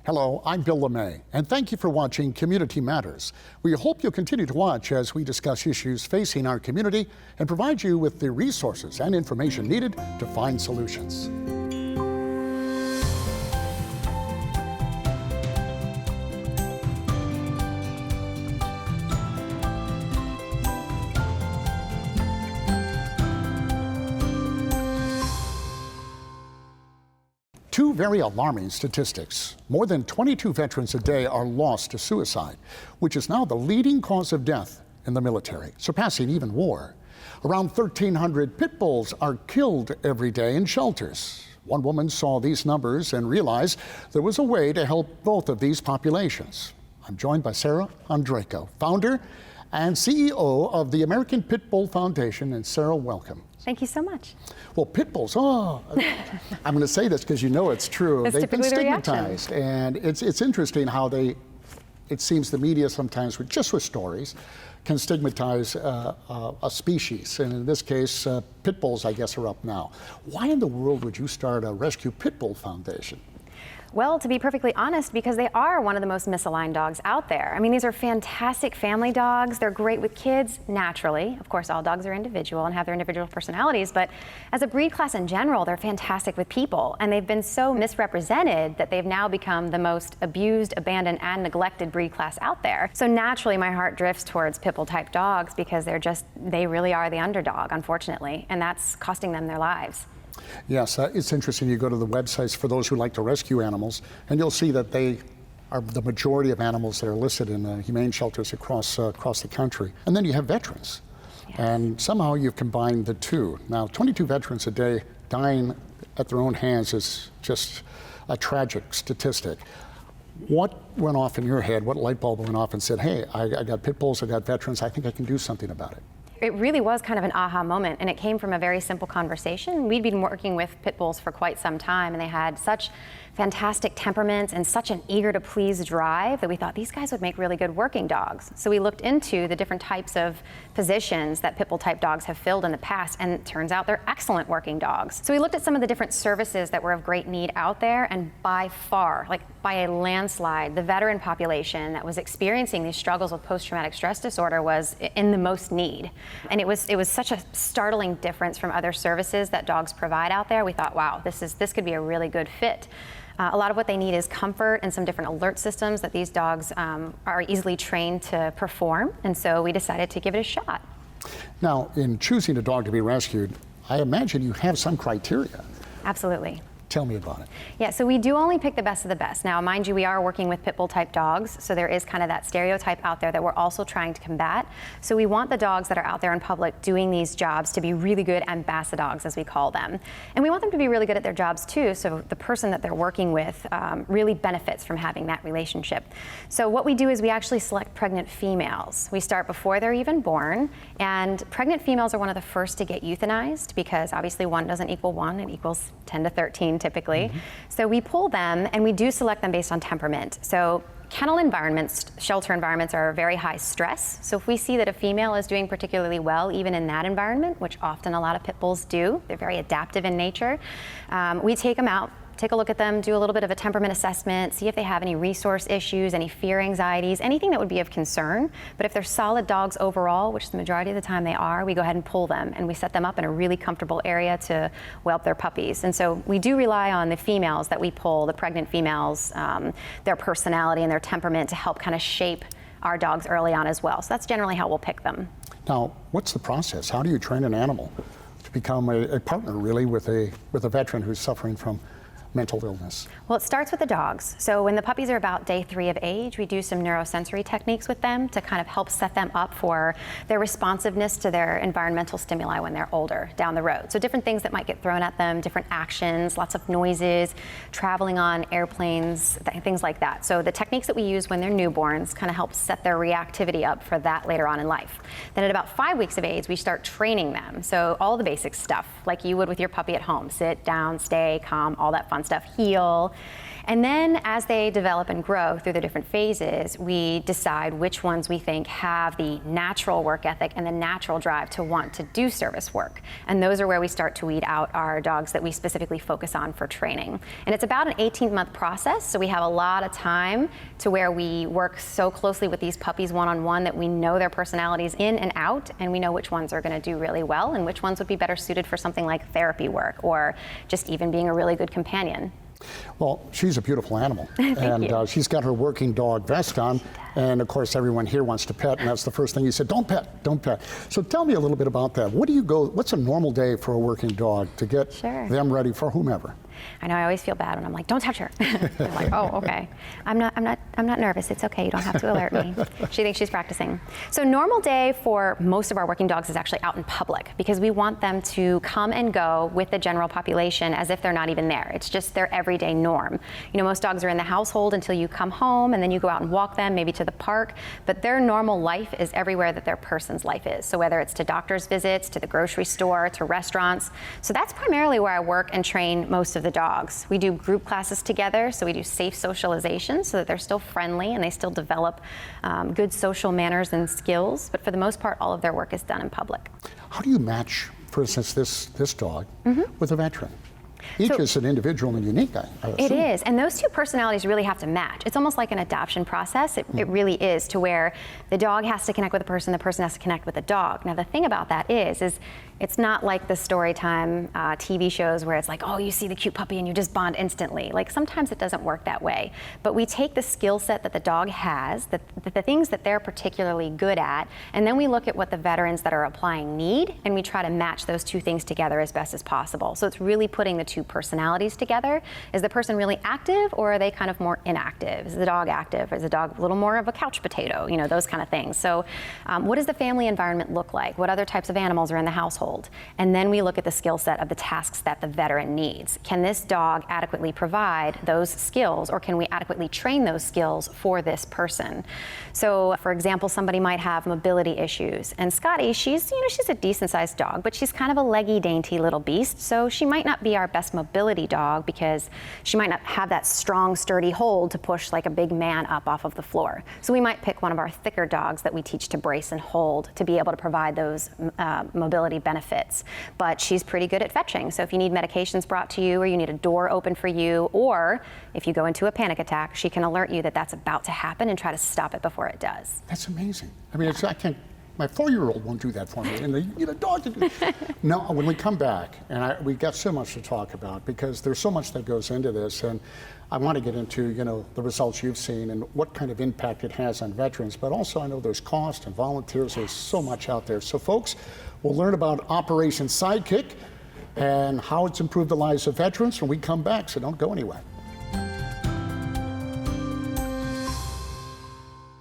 Hello, I'm Bill LeMay, and thank you for watching Community Matters. We hope you'll continue to watch as we discuss issues facing our community and provide you with the resources and information needed to find solutions. Two very alarming statistics. More than 22 veterans a day are lost to suicide, which is now the leading cause of death in the military, surpassing even war. Around 1,300 pit bulls are killed every day in shelters. One woman saw these numbers and realized there was a way to help both of these populations. I'm joined by Sara Ondrako, founder and CEO of the American Pit Bull Foundation. And Sara, welcome. Thank you so much. Well, pit bulls, I'm going to say this because you know it's true. That's They've been typically the stigmatized, and it's interesting how it seems the media sometimes, with stories, can stigmatize a species. And in this case, pit bulls, I guess, are up now. Why in the world would you start a Rescue Pit Bull Foundation? Well, to be perfectly honest, because they are one of the most misaligned dogs out there. I mean, these are fantastic family dogs. They're great with kids, naturally. Of course, all dogs are individual and have their individual personalities, but as a breed class in general, they're fantastic with people. And they've been so misrepresented that they've now become the most abused, abandoned, and neglected breed class out there. So naturally, my heart drifts towards pit bull type dogs because they really are the underdog, unfortunately, and that's costing them their lives. Yes, it's interesting. You go to the websites for those who like to rescue animals, and you'll see that they are the majority of animals that are listed in humane shelters across the country. And then you have veterans. Yes. And somehow you've combined the two. Now, 22 veterans a day dying at their own hands is just a tragic statistic. What went off in your head? What light bulb went off and said, hey, I got pit bulls, I got veterans, I think I can do something about it? It really was kind of an aha moment, and it came from a very simple conversation. We'd been working with pit bulls for quite some time, and they had such fantastic temperaments and such an eager to please drive that we thought these guys would make really good working dogs. So we looked into the different types of positions that pit bull type dogs have filled in the past, and it turns out they're excellent working dogs. So we looked at some of the different services that were of great need out there, and by far, like by a landslide, the veteran population that was experiencing these struggles with post-traumatic stress disorder was in the most need. And it was such a startling difference from other services that dogs provide out there. We thought, wow, this could be a really good fit. A lot of what they need is comfort and some different alert systems that these dogs are easily trained to perform. And so we decided to give it a shot. Now, in choosing a dog to be rescued, I imagine you have some criteria. Absolutely. Tell me about it. Yeah, so we do only pick the best of the best. Now, mind you, we are working with pit bull type dogs, so there is kind of that stereotype out there that we're also trying to combat. So we want the dogs that are out there in public doing these jobs to be really good ambassadors, as we call them. And we want them to be really good at their jobs too, so the person that they're working with really benefits from having that relationship. So what we do is we actually select pregnant females. We start before they're even born, and pregnant females are one of the first to get euthanized because obviously 1 doesn't equal 1, it equals 10 to 13 typically. Mm-hmm. So we pull them and we do select them based on temperament. So kennel environments, shelter environments are very high stress. So if we see that a female is doing particularly well, even in that environment, which often a lot of pit bulls do, they're very adaptive in nature, we take them out, take a look at them, do a little bit of a temperament assessment, see if they have any resource issues, any fear, anxieties, anything that would be of concern. But if they're solid dogs overall, which the majority of the time they are, we go ahead and pull them and we set them up in a really comfortable area to whelp their puppies. And so we do rely on the females that we pull, the pregnant females, their personality and their temperament to help kind of shape our dogs early on as well. So that's generally how we'll pick them. Now, what's the process? How do you train an animal to become a partner really with a veteran who's suffering from mental illness? Well, it starts with the dogs. So when the puppies are about day 3 of age, we do some neurosensory techniques with them to kind of help set them up for their responsiveness to their environmental stimuli when they're older down the road. So different things that might get thrown at them, different actions, lots of noises, traveling on airplanes, things like that. So the techniques that we use when they're newborns kind of help set their reactivity up for that later on in life. Then at about 5 weeks of age, we start training them. So all the basic stuff like you would with your puppy at home, sit down, stay calm, all that fun stuff, heel. And then as they develop and grow through the different phases, we decide which ones we think have the natural work ethic and the natural drive to want to do service work. And those are where we start to weed out our dogs that we specifically focus on for training. And it's about an 18-month process, so we have a lot of time to where we work so closely with these puppies one-on-one that we know their personalities in and out, and we know which ones are going to do really well and which ones would be better suited for something like therapy work or just even being a really good companion. Well, she's a beautiful animal. Thank you. She's got her working dog vest on. And of course, everyone here wants to pet, and that's the first thing you said, don't pet, don't pet. So tell me a little bit about that. What's a normal day for a working dog to get them ready for whomever? I know I always feel bad when I'm like, don't touch her. I'm like, oh, okay. I'm not nervous. It's okay. You don't have to alert me. She thinks she's practicing. So normal day for most of our working dogs is actually out in public because we want them to come and go with the general population as if they're not even there. It's just their everyday norm. You know, most dogs are in the household until you come home and then you go out and walk them, maybe to the park, but their normal life is everywhere that their person's life is. So whether it's to doctor's visits, to the grocery store, to restaurants. So that's primarily where I work and train most of the dogs. We do group classes together, so we do safe socialization so that they're still friendly and they still develop good social manners and skills. But for the most part, all of their work is done in public. How do you match, for instance, this dog with a veteran? Each is an individual and unique, I assume. It is, and those two personalities really have to match. It's almost like an adoption process. It really is, to where the dog has to connect with the person has to connect with the dog. Now the thing about that is it's not like the story time TV shows where it's like, oh, you see the cute puppy and you just bond instantly. Like sometimes it doesn't work that way. But we take the skill set that the dog has, the things that they're particularly good at, and then we look at what the veterans that are applying need, and we try to match those two things together as best as possible. So it's really putting the two personalities together. Is the person really active, or are they kind of more inactive? Is the dog active? Is the dog a little more of a couch potato? You know, those kind of things. So what does the family environment look like? What other types of animals are in the household? And then we look at the skill set of the tasks that the veteran needs. Can this dog adequately provide those skills, or can we adequately train those skills for this person? So for example, somebody might have mobility issues, and Scotty, she's a decent sized dog, but she's kind of a leggy, dainty little beast. So she might not be our best mobility dog because she might not have that strong, sturdy hold to push like a big man up off of the floor. So we might pick one of our thicker dogs that we teach to brace and hold to be able to provide those mobility benefits. But she's pretty good at fetching. So if you need medications brought to you, or you need a door open for you, or if you go into a panic attack, she can alert you that that's about to happen and try to stop it before it does. That's amazing. I mean, I can't. My 4-year-old won't do that for me, and the dog. No, when we come back, and we got so much to talk about because there's so much that goes into this, and I want to get into the results you've seen and what kind of impact it has on veterans, but also I know there's cost and volunteers. There's so much out there. So, folks, we'll learn about Operation Sidekick and how it's improved the lives of veterans when we come back. So don't go anywhere.